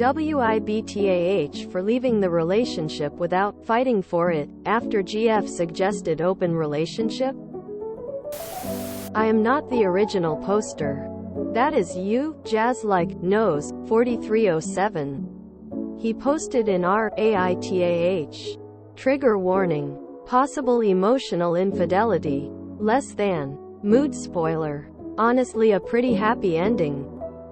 WIBTAH for leaving the relationship without fighting for it, after GF suggested open relationship? I am not the original poster. That is you, Jazz like, knows, 4307. He posted in RAITAH. Trigger warning. Possible emotional infidelity. Less than. Mood spoiler. Honestly a pretty happy ending.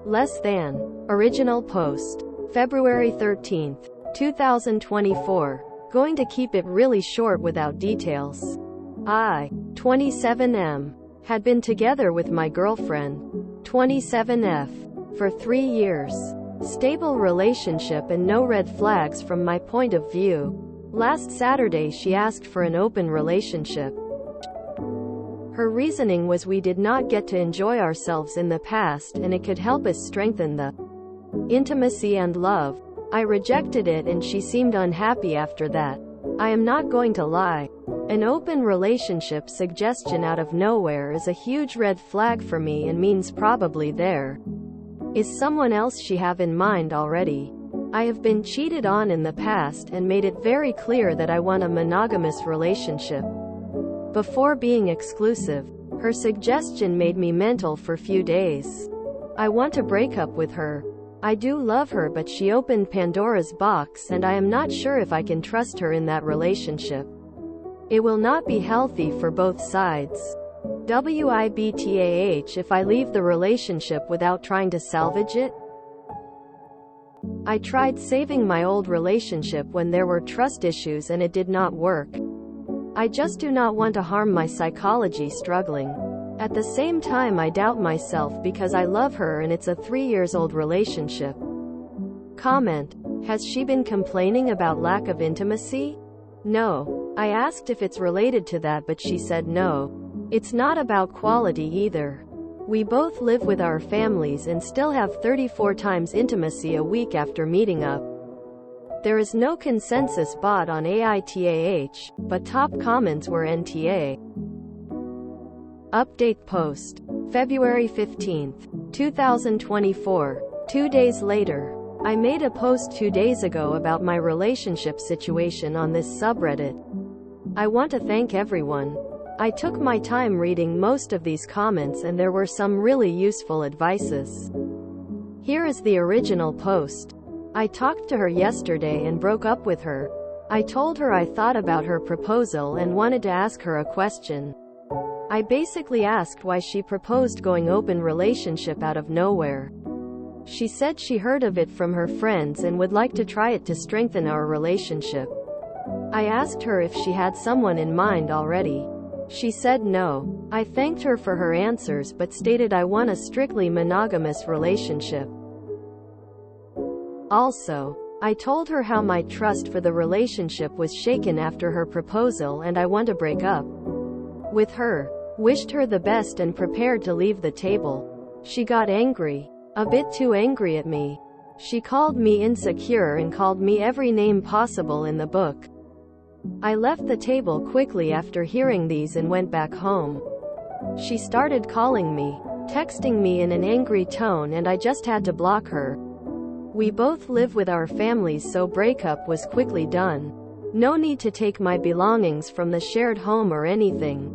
Less than. Original post. February 13th, 2024. Going to keep it really short without details. I, 27M, had been together with my girlfriend, 27F, for 3 years. Stable relationship and no red flags from my point of view. Last Saturday she asked for an open relationship. Her reasoning was we did not get to enjoy ourselves in the past and it could help us strengthen the intimacy and love. I rejected it and she seemed unhappy after that. I am not going to lie. An open relationship suggestion out of nowhere is a huge red flag for me and means probably there is someone else she have in mind already. I have been cheated on in the past and made it very clear that I want a monogamous relationship. Before being exclusive, her suggestion made me mental for few days. I want to break up with her. I do love her but she opened Pandora's box and I am not sure if I can trust her in that relationship. It will not be healthy for both sides. WIBTAH if I leave the relationship without trying to salvage it? I tried saving my old relationship when there were trust issues and it did not work. I just do not want to harm my psychology struggling. At the same time I doubt myself because I love her and it's a 3 years old relationship. Comment. Has she been complaining about lack of intimacy? No. I asked if it's related to that but she said no. It's not about quality either. We both live with our families and still have 34 times intimacy a week after meeting up. There is no consensus bot on AITAH, but top comments were NTA. Update post. February 15th, 2024. 2 days later. I made a post 2 days ago about my relationship situation on this subreddit. I want to thank everyone. I took my time reading most of these comments and there were some really useful advices. Here is the original post. I talked to her yesterday and broke up with her. I told her I thought about her proposal and wanted to ask her a question. I basically asked why she proposed going open relationship out of nowhere. She said she heard of it from her friends and would like to try it to strengthen our relationship. I asked her if she had someone in mind already. She said no. I thanked her for her answers but stated I want a strictly monogamous relationship. Also, I told her how my trust for the relationship was shaken after her proposal and I want to break up with her. Wished her the best and prepared to leave the table. She got angry. A bit too angry at me. She called me insecure and called me every name possible in the book. I left the table quickly after hearing these and went back home. She started calling me, texting me in an angry tone and I just had to block her. We both live with our families so breakup was quickly done. No need to take my belongings from the shared home or anything.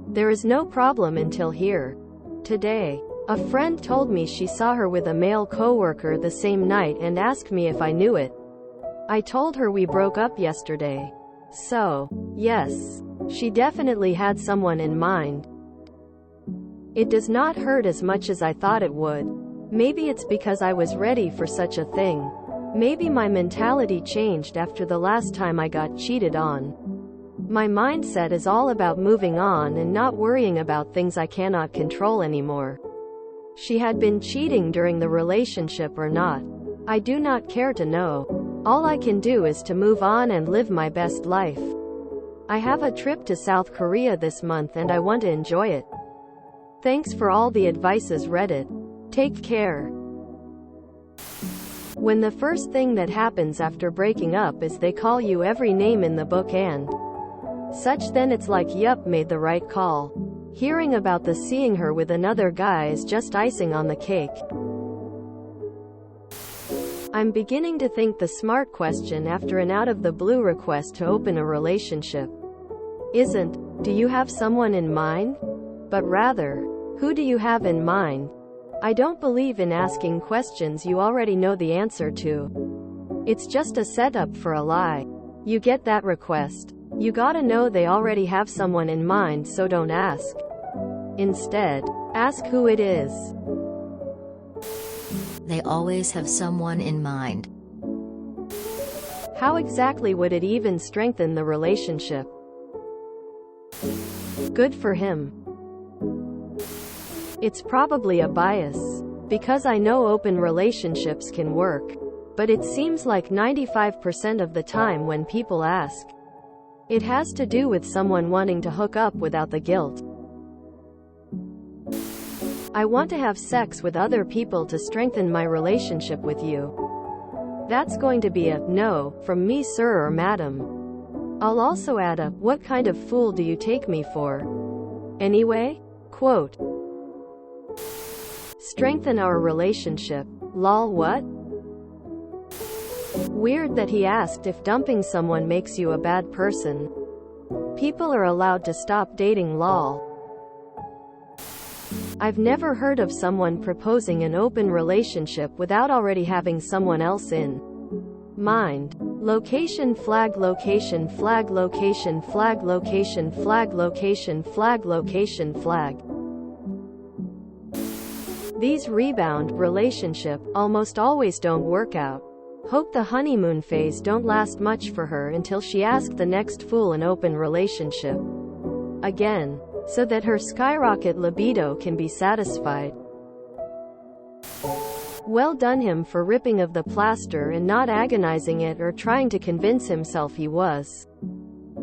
There is no problem until here. Today, a friend told me she saw her with a male coworker the same night and asked me if I knew it. I told her we broke up yesterday. So, yes, she definitely had someone in mind. It does not hurt as much as I thought it would. Maybe it's because I was ready for such a thing. Maybe my mentality changed after the last time I got cheated on. My mindset is all about moving on and not worrying about things I cannot control anymore. She had been cheating during the relationship or not. I do not care to know. All I can do is to move on and live my best life. I have a trip to South Korea this month and I want to enjoy it. Thanks for all the advices Reddit. Take care. When the first thing that happens after breaking up is they call you every name in the book and such, then it's like yup, made the right call. Hearing about the seeing her with another guy is just icing on the cake. I'm beginning to think the smart question after an out-of-the-blue request to open a relationship isn't, do you have someone in mind? But rather, who do you have in mind? I don't believe in asking questions you already know the answer to. It's just a setup for a lie. You get that request. You gotta know they already have someone in mind, so don't ask. Instead, ask who it is. They always have someone in mind. How exactly would it even strengthen the relationship? Good for him. It's probably a bias, because I know open relationships can work, but it seems like 95% of the time when people ask, it has to do with someone wanting to hook up without the guilt. I want to have sex with other people to strengthen my relationship with you. That's going to be a no from me, sir or madam. I'll also add a, what kind of fool do you take me for? Anyway? Quote. Strengthen our relationship. Lol, what? Weird that he asked if dumping someone makes you a bad person. People are allowed to stop dating, lol. I've never heard of someone proposing an open relationship without already having someone else in mind. Location flag, location flag, location flag, location flag, location flag, location flag. These rebound relationship almost always don't work out. Hope the honeymoon phase don't last much for her until she asks the next fool an open relationship again, so that her skyrocket libido can be satisfied. Well done him for ripping of the plaster and not agonizing it or trying to convince himself he was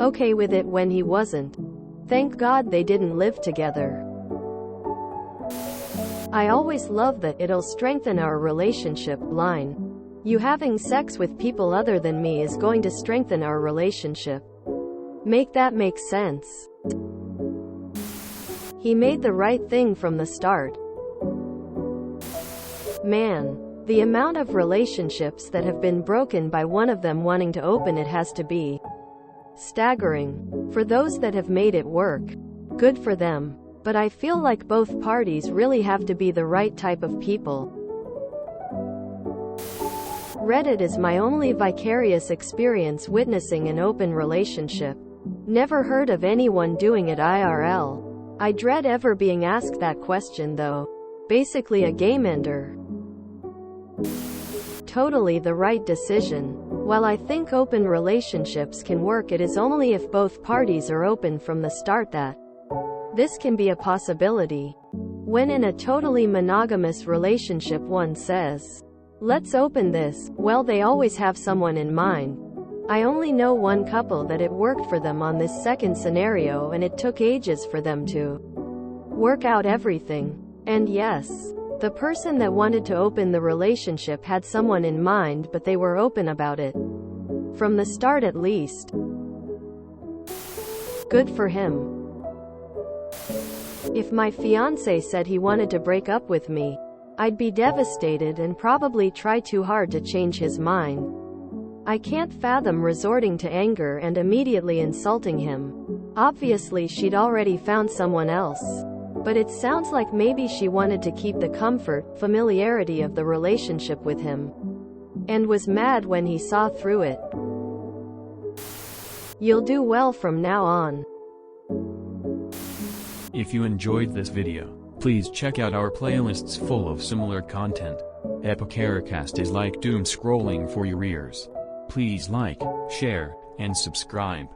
okay with it when he wasn't. Thank God they didn't live together. I always love the "it'll strengthen our relationship" line. You having sex with people other than me is going to strengthen our relationship. Make that make sense. He made the right thing from the start. Man, the amount of relationships that have been broken by one of them wanting to open it has to be staggering. For those that have made it work, good for them. But I feel like both parties really have to be the right type of people. Reddit is my only vicarious experience witnessing an open relationship. Never heard of anyone doing it IRL. I dread ever being asked that question though. Basically a game ender. Totally the right decision. While I think open relationships can work, it is only if both parties are open from the start that this can be a possibility. When in a totally monogamous relationship one says, let's open this, well, they always have someone in mind. I only know one couple that it worked for them on this second scenario, and it took ages for them to work out everything. And yes, the person that wanted to open the relationship had someone in mind, but they were open about it from the start at least. Good for him. If my fiancé said he wanted to break up with me, I'd be devastated and probably try too hard to change his mind. I can't fathom resorting to anger and immediately insulting him. Obviously she'd already found someone else. But it sounds like maybe she wanted to keep the comfort, familiarity of the relationship with him, and was mad when he saw through it. You'll do well from now on. If you enjoyed this video, please check out our playlists full of similar content. WIBTAH is like doom scrolling for your ears. Please like, share, and subscribe.